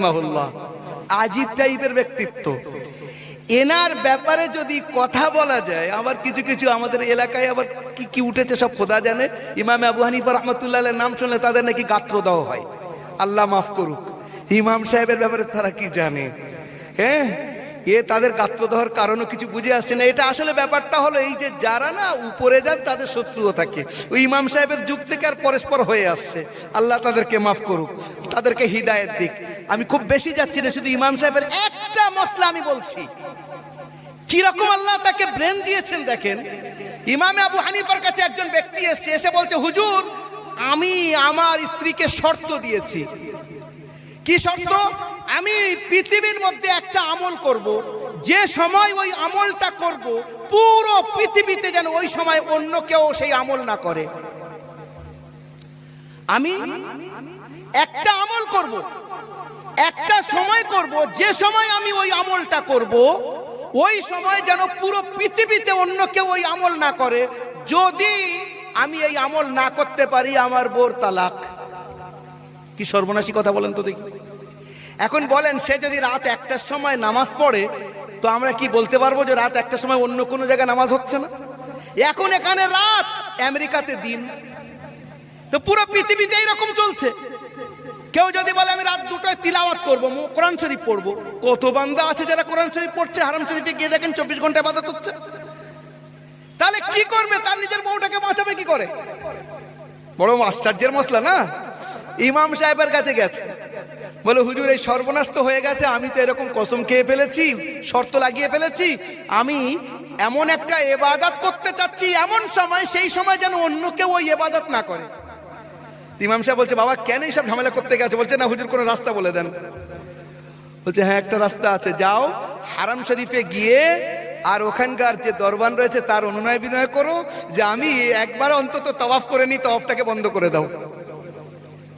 রাহিমাহুল্লাহ আজীব টাইপের ব্যক্তিত্ব। এনার ব্যাপারে যদি কথা বলা যায়, আবার কিছু কিছু আমাদের এলাকায় আবার কি কি উঠেছে সব খোদা জানে। ইমাম আবু হানিফা রাহমাতুল্লাহ আলাইহির নাম শুনলে তাদের নাকি গাত্রদাহ হয়, আল্লাহ মাফ করুক। ইমাম সাহেবের ব্যাপারে তারা কি জানে? হ্যাঁ, তাদের গাত্রদাহর কারণও কিছু বুঝে আসছে না। এটা আসলে ব্যাপারটা হলো এই যে যারা না উপরে যান তাদের শত্রুও থাকে। ওই ইমাম সাহেবের যুগ থেকে আর পরস্পর হয়ে আসছে। আল্লাহ তাদেরকে মাফ করুক, তাদেরকে হিদায়েত দিক। আমি খুব বেশি যাচ্ছি না, শুধু ইমাম সাহেবের একটা মসলা আমি বলছি, কিরকম আল্লাহ তাকে ব্রেন দিয়েছেন দেখেন। ইমাম আবু হানিফার কাছে একজন ব্যক্তি এসছে, এসে বলছে, হুজুর আমি আমার স্ত্রীকে শর্ত দিয়েছি। কি শর্ত? আমি পৃথিবীর মধ্যে একটা আমল করব, যে সময় ওই আমলটা করব পুরো পৃথিবীতে যেন ওই সময় অন্য কেউ সেই আমল না করে। আমি একটা আমল করব, একটা সময় করব, যে সময় আমি ওই আমলটা করব ওই সময় যেন পুরো পৃথিবীতে অন্য কেউ ওই আমল না করে। যদি আমি এই আমল না করতে পারি আমার বোর তালাক। কি সর্বনাশী কথা বলেন তো দেখি। এখন বলেন, সে যদি রাত 1টার সময় নামাজ পড়ে, তো আমরা কি বলতে পারবো যে রাত 1টার সময় অন্য কোনো জায়গায় নামাজ হচ্ছে না? এখন এখানে রাত, আমেরিকাতে দিন, তো পুরো পৃথিবীতে এইরকম চলছে। কেউ যদি বলে আমি রাত 2টায় তিলাওয়াত করবো, কোরআন শরীফ পড়বো, কত বান্দা আছে যারা কোরআন শরীফ পড়ছে। হারাম শরীফে গিয়ে দেখেন 24 ঘন্টা ইবাদত হচ্ছে। তাহলে কি করবে? তার নিজের বউটাকে বাঁচাবে কি করে? বড় আশ্চর্যের মশলা না। ইমাম সাহেবের কাছে গেছে, বলে হুজুর এই সর্বনাশ তো হয়ে গেছে, আমি তো এরকম কসম খেয়ে ফেলেছি, শর্ত লাগিয়ে ফেলেছি, আমি এমন একটা ইবাদত করতে চাচ্ছি এমন সময়, সেই সময় যেন অন্য কেউ ওই ইবাদত না করে। ইমাম সাহেব বলছে, বাবা কেন এইসব ঝামেলা করতে গেছে? বলছে, না হুজুর কোনো রাস্তা বলে দেন। বলছে, হ্যাঁ একটা রাস্তা আছে, যাও হারাম শরীফে গিয়ে আর ওখানকার যে দরবান রয়েছে তার অনুনয় বিনয় করো যে আমি একবার অন্তত তাওয়াফ করে নি, তাওয়াফটাকে বন্ধ করে দাও।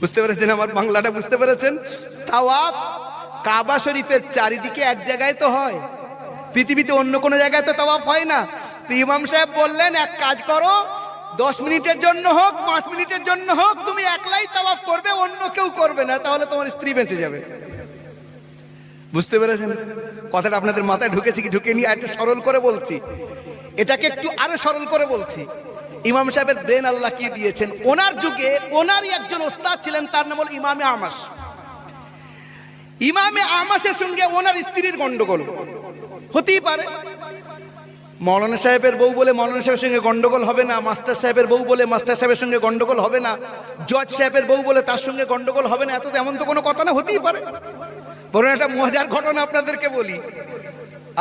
বুঝতে পেরেছেন আমার বাংলাটা? বুঝতে পেরেছেন? তাওয়াফ কাবা শরীফের চারিদিকে এক জায়গায় তো হয়, পৃথিবীতে অন্য কোনো জায়গায় তো তাওয়াফ হয় না। তো ইমাম সাহেব বললেন, এক কাজ করো, 10 মিনিটের জন্য হোক 5 মিনিটের জন্য হোক তুমি একলাই তাওয়াফ করবে, অন্য কেউ করবে না, তাহলে তোমার স্ত্রী বেঁচে যাবে। বুঝতে পেরেছেন কথাটা? আপনাদের মাথায় ঢুকেছে কি ঢুকেনি? একটু সরল করে বলছি, এটাকে একটু আরো সরল করে বলছি। ইমাম সাহেবের ব্রেন আল্লাহ কি দিয়েছেন। ওনার যুগে ওনারই একজন ওস্তাদ ছিলেন, তার নাম হল ইমামে আমাস। ইমামে আমাসের সঙ্গে ওনার স্ত্রীর গন্ডগোল হতেই পারে। মৌলানা সাহেবের বউ বলে মৌলানা সাহেবের সঙ্গে গন্ডগোল হবে না, মাস্টার সাহেবের বউ বলে মাস্টার সাহেবের সঙ্গে গন্ডগোল হবে না, জজ সাহেবের বউ বলে তার সঙ্গে গন্ডগোল হবে না, এত এমন তো কোনো কথা না, হতেই পারে। বরং একটা মজার ঘটনা আপনাদেরকে বলি।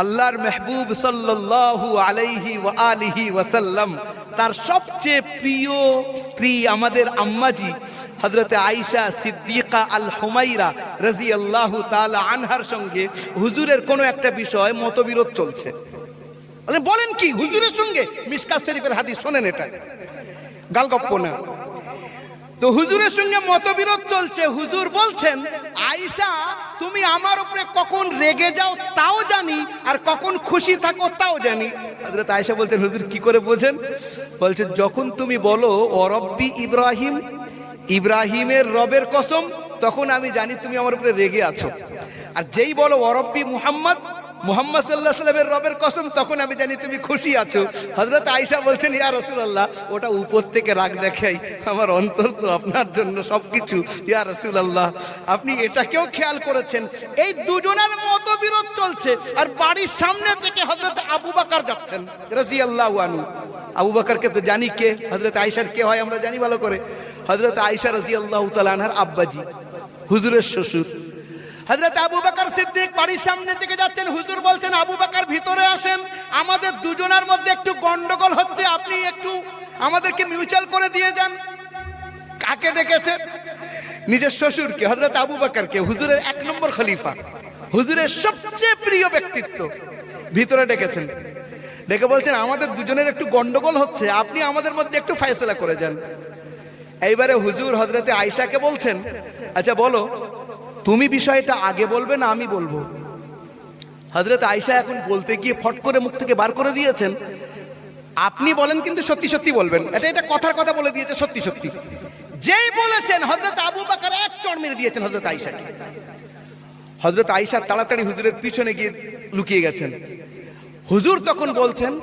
আল্লাহর মেহবুব সাল্লাল্লাহু আলাইহি ওয়া আলিহি ওয়াসাল্লাম তার সবচেয়ে প্রিয় স্ত্রী আমাদের আম্মাজি হযরতে আয়েশা সিদ্দিকা আল হুমাইরা রাদিয়াল্লাহু তাআলা আনহার সঙ্গে হুজুরের কোনো একটা বিষয় মতবিরোধ চলছে। বলেন কি? হুজুরের সঙ্গে? মিশকাত শরীফের হাদিস, শোনেন, এটা গালগপ্প না। তো হুজুরের সঙ্গে মতবিরোধ চলছে। হুজুর বলছেন, আয়েশা তুমি আমার উপরে কখন রেগে যাও তাও জানি, আর কখন খুশি থাকো তাও জানি। হযরত আয়েশা বলছেন, হুজুর কি করে বোঝেন? বলছেন, যখন তুমি বলো ও রব্বি ইব্রাহিম, ইব্রাহিমের রবের কসম, তখন আমি জানি তুমি আমার উপরে রেগে আছো। আর যেই বলো ও রব্বি মুহাম্মদ, মুহাম্মদ সাল্লাল্লাহু আলাইহি ওয়াসাল্লামের রবের কসম, তখন আমি জানি তুমি খুশি আছো। হযরত আয়েশা বলছেন, ইয়া রাসূলুল্লাহ ওটা উপর থেকে রাগ দেখাই, আমার অন্তর তো আপনার জন্য সবকিছু। ইয়া রাসূলুল্লাহ আপনি এটাকেও খেয়াল করেছেন? এই দুজনের মতবিরোধ চলছে, আর বাড়ির সামনে থেকে হযরত আবু বকর যাচ্ছেন রাদিয়াল্লাহু আনহু। আবু বকরকে তো জানি কে, হযরত আয়েশার কে হয় আমরা জানি ভালো করে। হযরত আয়েশা রাদিয়াল্লাহু তাআলা আনহার আব্বাজি, হুজুরের শ্বশুর। হযরত আবু বকর সিদ্দিক বাড়ির সামনে থেকে যাচ্ছেন। হুজুর বলছেন, আবু বকর ভিতরে আসেন, আমাদের দুজনের মধ্যে একটু গন্ডগোল হচ্ছে, আপনি একটু আমাদেরকে মিউচুয়াল করে দিয়ে যান। কাকে ডেকেছেন? নিজের শ্বশুরকে, হযরত আবু বকরকে, হুজুরের 1 নম্বর খলিফা, হুজুরের সবচেয়ে প্রিয় ব্যক্তিত্ব, ভিতরে ডেকেছেন। ডেকে বলছেন, আমাদের দুজনের একটু গন্ডগোল হচ্ছে, আপনি আমাদের মধ্যে একটু ফয়সালা করে যান। এইবারে হুজুর হযরতে আয়েশাকে বলছেন, আচ্ছা বলো তুমি বিষয়টা আগে বলবে না আমি বলবো? হযরত আয়েশা এখন বলতে গিয়ে ফট করে মুখ থেকে বার করে দিয়েছেন, আপনি বলেন কিন্তু সত্যি সত্যি বলবেন। এটা কথার কথা বলে দিয়েছে, সত্যি সত্যি। যেই বলেছেন হযরত আবু বকর এক চড় মেরে দিয়েছেন হযরত আয়েশাকে। হযরত আয়েশা তাড়াতাড়ি হুজুরের পিছনে গিয়ে লুকিয়ে গেছেন। হুজুর তখন বলছেন,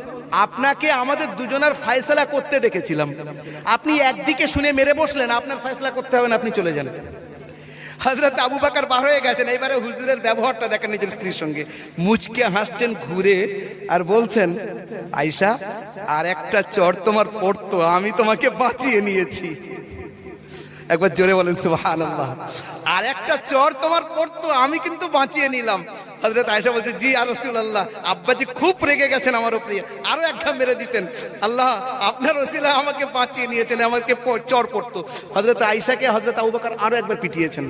আপনাকে আমাদের দুজনের ফয়সালা করতে ডেকেছিলাম, আপনি একদিকে শুনে মেরে বসলেন, আপনার ফয়সালা করতে হবে না, আপনি চলে যান। হযরত আবু বকর বার হয়ে গেছেন। এবারে হুজুরের ব্যবহারটা দেখেন নিজের স্ত্রীর সঙ্গে, মুচকে হাসছেন ঘুরে আর বলছেন, আয়েশা আর একটা চড় তোমার পড়তো, আমি তোমাকে বাঁচিয়ে নিয়েছি। একবার জোরে বলেন সুবহানাল্লাহ। আর একটা চড় তোমার পড়তো, আমি কিন্তু বাঁচিয়ে নিলাম। হযরত আয়েশা বলছে, জি ইয়া রাসূলুল্লাহ, আব্বাজি খুব রেগে গেছেন আমার উপরে, আরো এক ঘা মেরে দিতেন, আল্লাহ আপনার ওসিলা আমাকে বাঁচিয়ে নিয়েছেন, আমাকে চড় পড়তো। হযরত আয়েশাকে হযরত আবু বকর আরো একবার পিটিয়েছেন।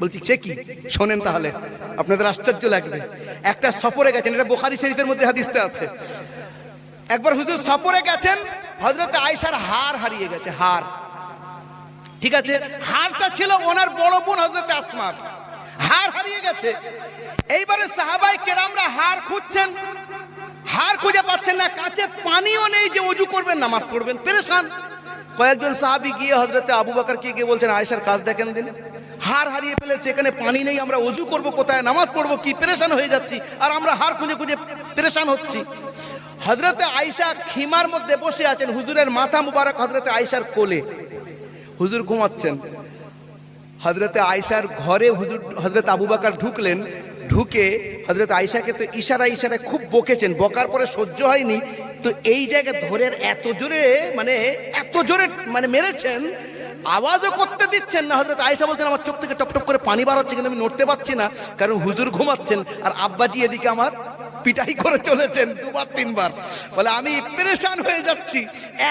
বলছি সে কি, শোনেন তাহলে আপনাদের আশ্চর্য লাগবে। একটা সফরে গেছেন, এটা বুখারী শরীফের মধ্যে হাদিসটা আছে। একবার হুজুর সফরে গেছেন, হযরত আয়েশার হার হারিয়ে গেছে, হার, ঠিক আছে, হারটা ছিল ওনার বড় বোন হযরত আসমার, হার হারিয়ে গেছে। এইবারে সাহাবায়ে কেরামরা হার খুঁজছেন, হার খুঁজে পাচ্ছেন না, কাছে পানিও নেই যে ওযু করবেন নামাজ পড়বেন, পেরেশান। কয়েকজন সাহাবী গিয়ে হযরত আবু বকরকে গিয়ে বলছেন, আয়েশার কাজ দেখেন দিন, হার হারিয়ে ফেলেছে, এখানে পানি নেই, আমরা ওযু করব কোথায়, নামাজ পড়বো কি, পেরেশান হয়ে যাচ্ছি, আর আমরা হার খুঁজে খুঁজে পেরেশান হচ্ছি। হযরত আয়েশা খিমার মধ্যে বসে আছেন, হুজুরের মাথা মুবারক হযরত আয়েশার কোলে, হুজুর ঘুমাচ্ছেন। হযরত আয়েশার ঘরে হুজুর হযরত আবু বকর ঢুকলেন, ঢুকে হযরত আয়েশাকে তো ইশারায় ইশারায় খুব বকেছেন, বকার পরে সহ্য হয়নি, তো এই জায়গায় ধরে এত জোরে মানে মেরেছেন, আওয়াজও করতে দিচ্ছেন না। হযরত আয়েশা বলছেন, আমার চোখ থেকে টপ টপ করে পানি বার হচ্ছে, কিন্তু আমি নড়তে পারছি না, কারণ হুজুর ঘুমাচ্ছেন আর আব্বাজি এদিকে আমার পিটাই করে চলেছেন দুবার তিনবার, বলে আমি পেরেশান হয়ে যাচ্ছি,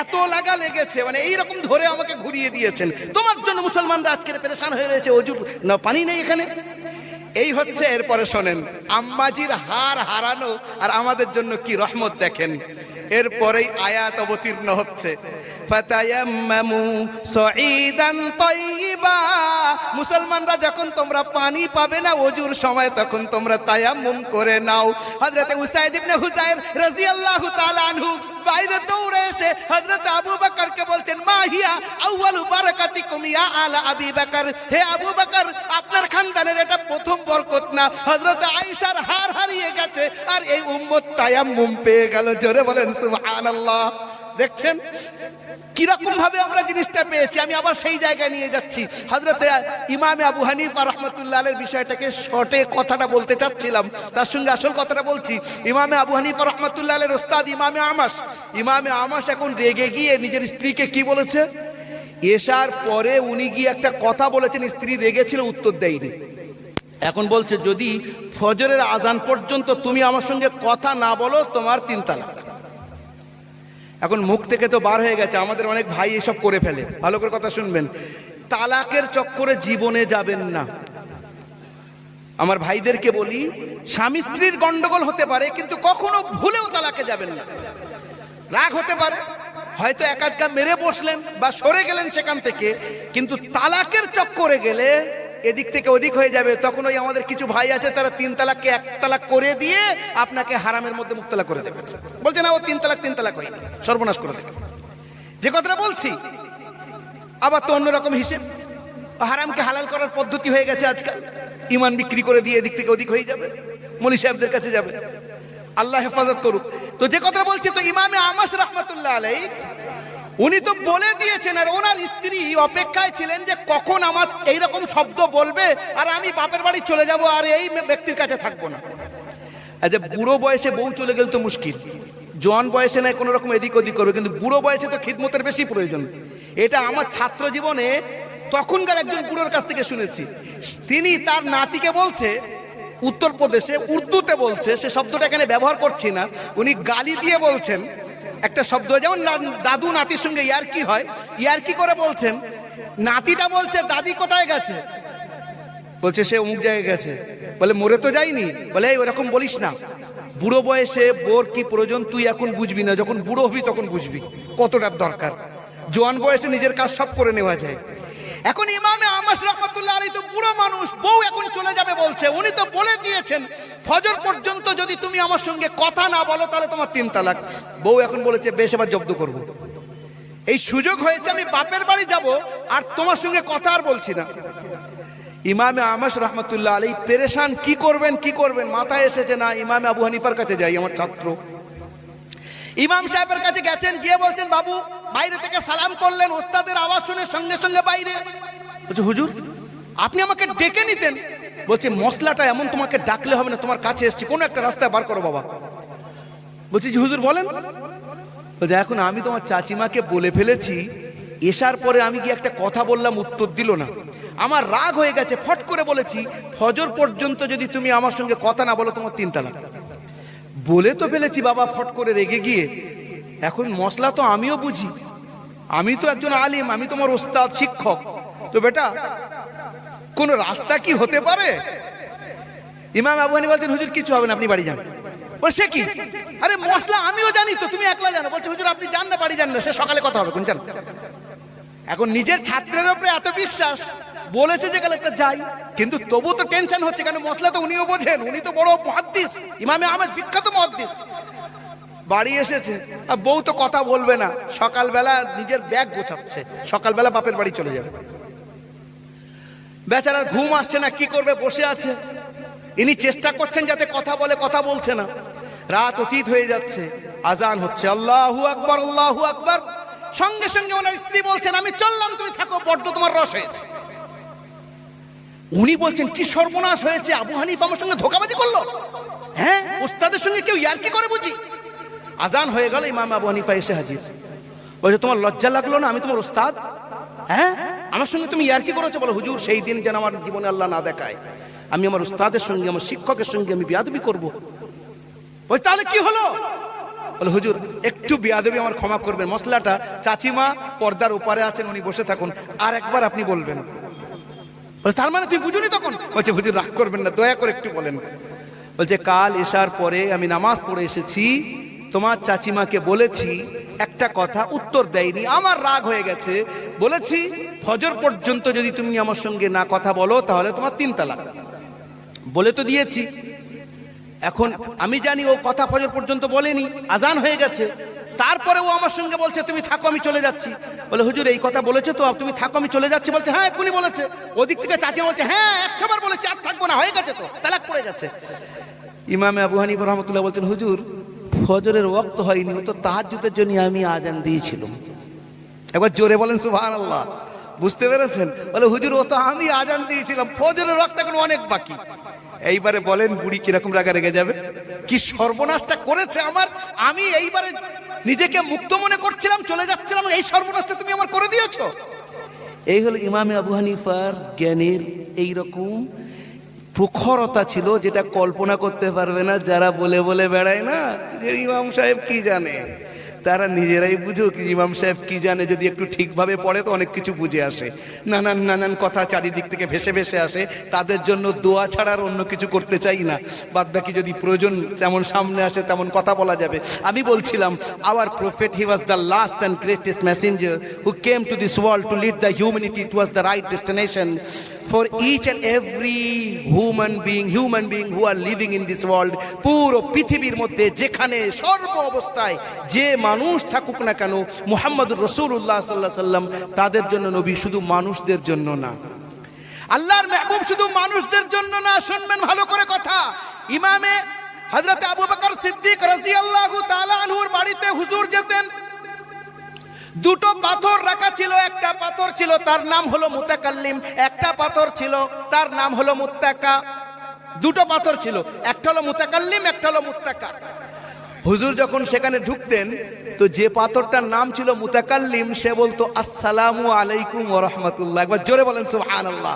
এত লাগা লেগেছে, মানে এইরকম ধরে আমাকে ঘুরিয়ে দিয়েছেন, তোমার জন্য মুসলমানরা আজকে পেরেশান হয়ে রয়েছে, ওযুর না পানি নেই এখানে। এই হচ্ছে, এরপরে শোনেন আম্মাজির হার হারানো আর আমাদের জন্য কি রহমত দেখেন। এরপরেই আয়াত অবতীর্ণ হচ্ছে, ফাতায়াম্মামু সাঈদান তাইয়্যিবা, মুসলমানরা যখন তোমরা পানি পাবে না ওযুর সময়, তখন তোমরা তায়াম্মুম করে নাও। হযরত উসাইদ ইবনে হুযায়র রাদিয়াল্লাহু তাআলা আনহু বাইরে দৌড়ে এসে হযরত আবু বকরকে বলছেন, মা হিয়া আউয়ালু বারাকাতিকুম ইয়া আলা আবি বকর, হে আবু বকর আপনার খানদানের এটা প্রথম বরকত না, হযরত আয়েশার হার হারিয়ে গেছে আর এই উম্মত তায়াম্মুম পেয়ে গেল। জোরে বলেন সুবহানাল্লাহ। দেখছেন কিরকম ভাবে আমরা জিনিসটা পেয়েছি। আমি আবার সেই জায়গায় নিয়ে যাচ্ছি, হযরতে ইমামে আবু হানিফা রাহমাতুল্লাহ আলাইহির বিষয়টাকে শর্টে কথাটা বলতে চাচ্ছিলাম, তার সঙ্গে আসল কথাটা বলছি। ইমামে আবু হানিফা রাহমাতুল্লাহ আলাইহির ওস্তাদ ইমামে আমাশ এখন রেগে গিয়ে নিজের স্ত্রীকে কি বলেছে, এশার পরে উনি গিয়ে একটা কথা বলেছেন, স্ত্রী রেগেছিল, উত্তর দেয়নি। এখন বলছে, যদি ফজরের আজান পর্যন্ত তুমি আমার সঙ্গে কথা না বলো, তোমার 3 তালাক। এখন মুখ থেকে তো বার হয়ে গেছে, আমাদের অনেক ভাই এসব করে ফেলে, ভালো করে কথা শুনবেন, তালাকের চক্করে জীবনে যাবেন না। আমার ভাইদেরকে বলি, স্বামী স্ত্রীর গন্ডগোল হতে পারে, কিন্তু কখনো ভুলেও তালাকে যাবেন না। রাগ হতে পারে, হয়তো একাধ মেরে বসলেন বা সরে গেলেন সেখান থেকে, কিন্তু তালাকের চক্করে গেলে এদিক থেকে ওদিক হয়ে যাবে। তখন ওই আমাদের কিছু ভাই আছে, তারা 3 তালাককে 1 তালাক করে দিয়ে আপনাকে হারামের মধ্যে মুক্তলা করে দেবে, বলছে না ও 3 তালাক হয়নি, সর্বনাশ করে দেবে। যে কথাটা বলছি, আবার তো অন্যরকম হিসেব, হারামকে হালাল করার পদ্ধতি হয়ে গেছে আজকাল, ইমান বিক্রি করে দিয়ে এদিক থেকে ওদিক হয়ে যাবে, মনি সাহেবদের কাছে যাবে, আল্লাহ হেফাজত করুক। তো যে কথাটা বলছি, তো ইমামে আমাশ রাহমাতুল্লাহ আলাইহি উনি তো বলে দিয়েছেন, আর ওনার স্ত্রী অপেক্ষায় ছিলেন যে কখন আমার এইরকম শব্দ বলবে আর আমি বাপের বাড়ি চলে যাব আর এই ব্যক্তির কাছে থাকবো না। আচ্ছা, বুড়ো বয়সে বউ চলে গেলে তো মুশকিল, জোয়ান বয়সে নয় কোনো রকম এদিক ওদিক করবে, কিন্তু বুড়ো বয়সে তো খিদমতের বেশি প্রয়োজন। এটা আমার ছাত্র জীবনে তখনকার একজন বুড়োর কাছ থেকে শুনেছি। তিনি তার নাতিকে বলছে, উত্তরপ্রদেশে উর্দুতে বলছে, সে শব্দটা এখানে ব্যবহার করছি না, উনি গালি দিয়ে বলছেন একটা শব্দ, যেমন দাদু নাতির সঙ্গে ইয়ারকি হয়, ইয়ারকি করে বলছেন, নাতিটা বলছে দাদি কোথায় গেছে, বলছে সে অমুক জায়গায় গেছে, বলে মরে তো যায়নি, বলে এই ওরকম বলিস না, বুড়ো বয়সে বোর কি প্রয়োজন তুই এখন বুঝবি না, যখন বুড়ো হবি তখন বুঝবি কতটার দরকার। জোয়ান বয়সে নিজের কাজ সব করে নেওয়া যায়। এখন ইমামে আমাশ রাহমাতুল্লাহ আলাইহি তো বুড়ো মানুষ, বউ এখন চলে যাবে বলছে, উনি তো বলে দিয়েছেন ফজর পর্যন্ত যদি তুমি আমার সঙ্গে কথা না বলো তাহলে তোমার 3 তালাক। বউ এখন বলেছে, বেশ এবার জব্দ করব, এই সুযোগ হয়েছে, আমি বাপের বাড়ি যাব আর তোমার সঙ্গে কথা আর বলছি না। ইমামে আমাশ রহমতুল্লাহ আলাইহি পেরেশান, কি করবেন, মাথায় এসেছে না ইমামে আবু হানিফার কাছে যাই, আমার ছাত্র। ইমাম সাহেবের কাছে গেছেন, গিয়ে বলছেন বাবু বাইরে থেকে সালাম করলেন, ওস্তাদের আওয়াজ শুনে সঙ্গে সঙ্গে বাইরে। বলছে হুজুর আপনি আমাকে ডেকে নিতেন। বলছে মশলাটা এমন, তোমাকে ডাকলে হবে না, তোমার কাছে এসেছি, কোনো একটা রাস্তায় বার করো বাবা। বলছি জি হুজুর বলেন। বলছে এখন আমি তোমার চাচিমাকে বলে ফেলেছি, এসার পরে আমি গিয়ে একটা কথা বললাম, উত্তর দিল না, আমার রাগ হয়ে গেছে, ফট করে বলেছি ফজর পর্যন্ত যদি তুমি আমার সঙ্গে কথা না বলো তোমার 3 তালাক। বলে তো ফেলেছি বাবা, ফট করে রেগে গিয়ে। এখন মশলা তো আমিও বুঝি, আমি তো একজন আলিম, আমি তোমার ওস্তাদ শিক্ষক, তো বেটা কোন রাস্তা কি হতে পারে? ইমাম আবু হানিফা বলছেন হুজুর কিছু হবে না, আপনি বাড়ি যান। বলছে কি? আরে মশলা আমিও জানি তো, তুমি একলা জানো। বলছে হুজুর আপনি যান না, বাড়ি যান না, সে সকালে কথা হবে, কোন যান। এখন নিজের ছাত্রের উপরে এত বিশ্বাস, বলেছে যে গেলে একটা যাই, কিন্তু তবু তো টেনশন হচ্ছে, কেন মশলা তো উনিও বোঝেন, উনি তো বড় মুহাদ্দিস, ইমামে আহমদ বিখ্যাত মুহাদ্দিস। বাড়ি এসেছে, আর বউ তো কথা বলবে না, সকালবেলা নিজের ব্যাগ গোছাচ্ছে, সকালবেলা বাপের বাড়ি চলে যাবে। বেচারার ঘুম আসছে না, কি করবে, বসে আছে। ইনি চেষ্টা করছেন যাতে কথা বলে, কথা বলছে না। রাত অতীত হয়ে যাচ্ছে, আজান হচ্ছে, আল্লাহু আকবার আল্লাহু আকবার। সঙ্গে সঙ্গে ওনার স্ত্রী বলছেন আমি চললাম, তুমি থাকো, বড্ড তোমার রস হয়েছে। উনি বলছেন কি সর্বনাশ হয়েছে, আবু হানিফা আমার সঙ্গে ধোঁকাবাজি করলো, হ্যাঁ ওস্তাদের সঙ্গে কেউ ইয়ার্কি করে বুঝি। আজান হয়ে গেল, ইমাম আবু হানিফা এসে হাজির। বলছে তোমার লজ্জা লাগলো না, আমি তোমার ওস্তাদ, হ্যাঁ আমার সঙ্গে তুমি ইয়ার্কি করেছো? বলো হুজুর সেই দিন যেন আমার জীবনে আল্লাহ না দেখায় আমি আমার উস্তাদের সঙ্গে, আমার শিক্ষকের সঙ্গে আমি বিয়াদবি করবো। বলছে তাহলে কি হলো? বলে হুজুর একটু বিয়াদবি আমার ক্ষমা করবেন, মশলাটা চাচিমা পর্দার ওপারে আছেন, উনি বসে থাকুন, আর একবার আপনি বলবেন। বলে তার মানে তুমি বুঝুনি তখন? বলছে হুজুর রাগ করবেন না, দয়া করে একটু বলেন। বলছে কাল এশার পরে আমি নামাজ পড়ে এসেছি, তোমার চাচিমাকে বলেছি একটা কথা, উত্তর দেয়নি, আমার রাগ হয়ে গেছে, বলেছি ফজর পর্যন্ত যদি তুমি আমার সঙ্গে না কথা বলো তাহলে তোমার 3 তালাক। বলে তো দিয়েছি, এখন আমি জানি ও কথা ফজর পর্যন্ত বলেনি, আজান হয়ে গেছে, তারপরে ও আমার সঙ্গে বলছে তুমি থাকো আমি চলে যাচ্ছি। বলে হুজুর এই কথা বলেছে তো, তুমি থাকো আমি চলে যাচ্ছি। বলছে হ্যাঁ এক্ষুনি বলেছে। ওদিক থেকে চাচিমা বলছে হ্যাঁ 100 বার বলেছে, আর থাকবো না, হয়ে গেছে তো, তালাক পড়ে গেছে। ইমামে আবু হানিফা রহমতুল্লাহ বলছেন হুজুর ফজরের ওয়াক্ত হয়নি, ও তো তাহাজ্জুদের জন্য আমি আজান দিয়েছিলাম। একবার জোরে বলেন সুবহানাল্লাহ, বুঝতে পেরেছেন? বলে হুজুর ও তো আমি আজান দিয়েছিলাম, ফজরের ওয়াক্ত এখন অনেক বাকি। এইবারে বলেন বুড়ি কিরকম রাগা রেগে যাবে, কি সর্বনাশটা করেছে আমার, আমি এইবারে নিজেকে মুক্ত মনে করছিলাম, চলে যাচ্ছিলাম, এই সর্বনাশটা তুমি আমার করে দিয়েছো। এই হলো ইমামে আবু হানিফার জ্ঞানের এইরকম প্রখরতা ছিল, যেটা কল্পনা করতে পারবে না যারা বলে বলে বেড়ায় না যে ইমাম সাহেব কি জানে, তারা নিজেরাই বুঝুক ইমাম সাহেব কি জানে। যদি একটু ঠিকভাবে পড়ে তো অনেক কিছু বুঝে আসে, নানান নানান কথা চারিদিক থেকে ভেসে ভেসে আসে, তাদের জন্য দোয়া ছাড়ার অন্য কিছু করতে চাই না। বাদ বাকি যদি প্রয়োজন যেমন সামনে আসে তেমন কথা বলা যাবে। আমি বলছিলাম hour prophet, he was the last and greatest Messenger who came to this world to lead the humanity towards the right destination for each and every human being who are living in this world। পুরো পৃথিবীর মধ্যে যেখানে সর্ব অবস্থায় যে মানুষ থাকুক না কেন, মুহাম্মদুর রাসূলুল্লাহ সাল্লাল্লাহু আলাইহি সাল্লাম তাদের জন্য নবী, শুধু মানুষদের জন্য না, আল্লাহর মেহবুব শুধু মানুষদের জন্য না। শুনবেন ভালো করে কথা, ইমামে হযরত আবু বকর সিদ্দিক রাদিয়াল্লাহু তাআলা আনহুর বাড়িতে হুজুর যেতেন, দুটো পাথর রাখা ছিল, একটা পাথর ছিল তার নাম হলো মুতাকাল্লিম, একটা পাথর ছিল তার নাম হলো মুত্তাকা। দুটো পাথর ছিল, একটা হলো মুতাকাল্লিম, একটা হলো মুত্তাকা। হুজুর যখন সেখানে ঢুকতেন তো যে পাথরটার নাম ছিল মুতাকাল্লিম সে বলতো আসসালামু আলাইকুম ওয়া রাহমাতুল্লাহ। একবার জোরে বলেন সুবহানাল্লাহ।